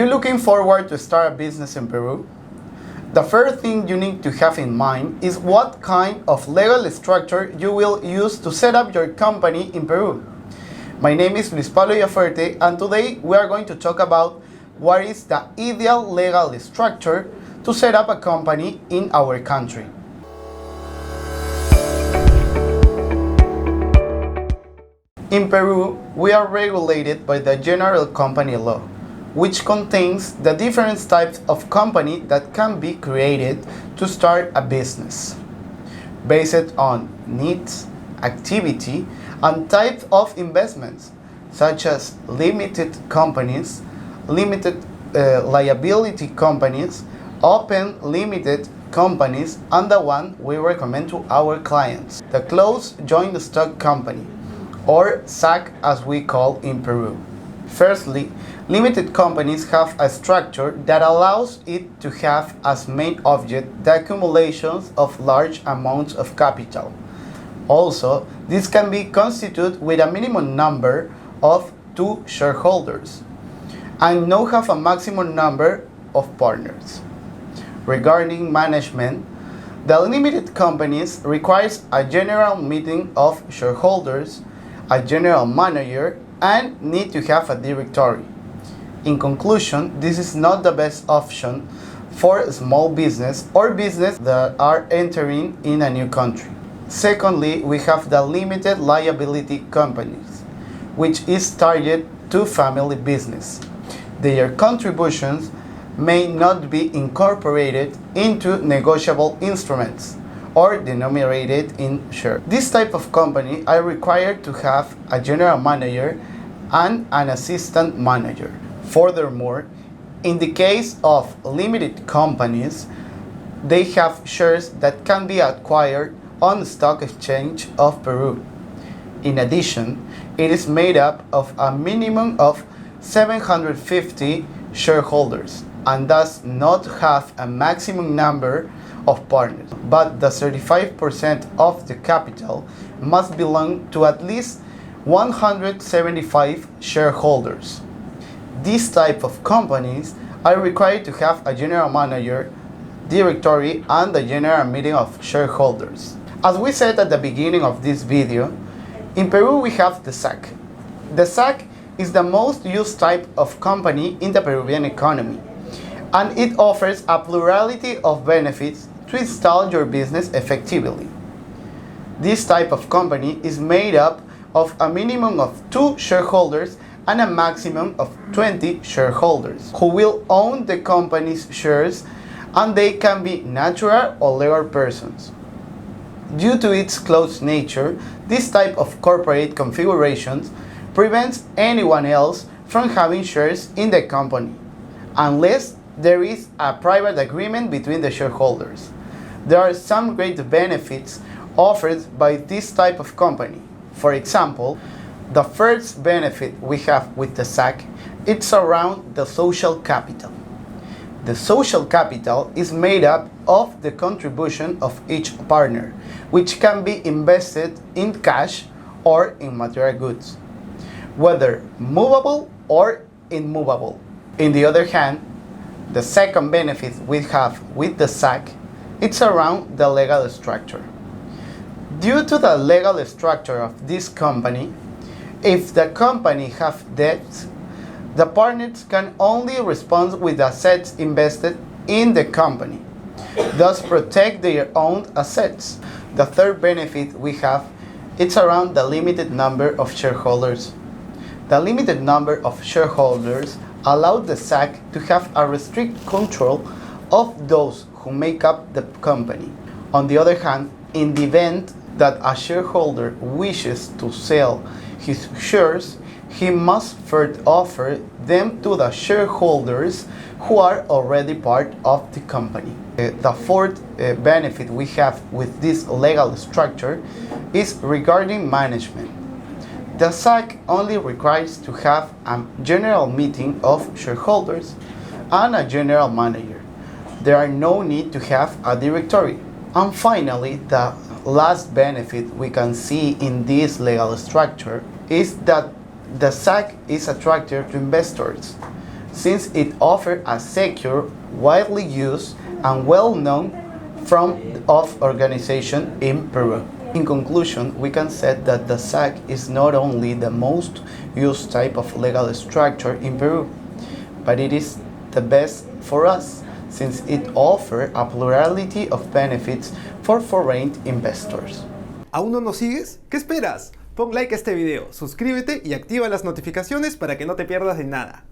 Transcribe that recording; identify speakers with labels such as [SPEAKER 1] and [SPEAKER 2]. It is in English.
[SPEAKER 1] you looking forward to start a business in Peru? The first thing you need to have in mind is what kind of legal structure you will use to set up your company in Peru. My name is Luis Pablo Yaferte, and today we are going to talk about what is the ideal legal structure to set up a company in our country. In Peru, we are regulated by the General Company Law, which contains the different types of company that can be created to start a business, based on needs, activity, and type of investments, such as limited companies, limited liability companies, open limited companies, and the one we recommend to our clients, the closed joint stock company, or SAC as we call in Peru. Firstly, limited companies have a structure that allows it to have as main object the accumulation of large amounts of capital. Also, this can be constituted with a minimum number of 2 shareholders and now have a maximum number of partners. Regarding management, the limited companies requires a general meeting of shareholders, a general manager, and need to have a directory. In conclusion, this is not the best option for small business or business that are entering in a new country. Secondly, we have the limited liability companies, which is targeted to family business. Their contributions may not be incorporated into negotiable instruments or denominated in shares. This type of company are required to have a general manager and an assistant manager. Furthermore, in the case of limited companies, they have shares that can be acquired on the stock exchange of Peru. In addition, it is made up of a minimum of 750 shareholders and does not have a maximum number of partners, but the 35% of the capital must belong to at least 175 shareholders. These type of companies are required to have a general manager, directory, and a general meeting of shareholders. As we said at the beginning of this video, in Peru we have the SAC. The SAC is the most used type of company in the Peruvian economy, and it offers a plurality of benefits to install your business effectively. This type of company is made up of a minimum of 2 shareholders and a maximum of 20 shareholders who will own the company's shares, and they can be natural or legal persons. Due to its closed nature, this type of corporate configurations prevents anyone else from having shares in the company, unless there is a private agreement between the shareholders. There are some great benefits offered by this type of company. For example, the first benefit we have with the SAC, it's around the social capital. The social capital is made up of the contribution of each partner, which can be invested in cash or in material goods, whether movable or immovable. On the other hand, the second benefit we have with the SAC, it's around the legal structure. Due to the legal structure of this company, if the company have debts, the partners can only respond with assets invested in the company, thus protect their own assets. The third benefit we have, it's around the limited number of shareholders. The limited number of shareholders allow the SAC to have a strict control of those who make up the company. On the other hand, in the event that a shareholder wishes to sell his shares, he must first offer them to the shareholders who are already part of the company. The fourth benefit we have with this legal structure is regarding management. The SAC only requires to have a general meeting of shareholders and a general manager. There are no need to have a directory. And finally, the last benefit we can see in this legal structure is that the SAC is attractive to investors. since it offers a secure, widely used, and well-known form of organization in Peru. In conclusion, we can say that the SAC is not only the most used type of legal structure in Peru, but it is the best for us, since it offers a plurality of benefits for foreign investors.
[SPEAKER 2] ¿Aún no nos sigues? ¿Qué esperas? Pon like a este video, suscríbete y activa las notificaciones para que no te pierdas de nada.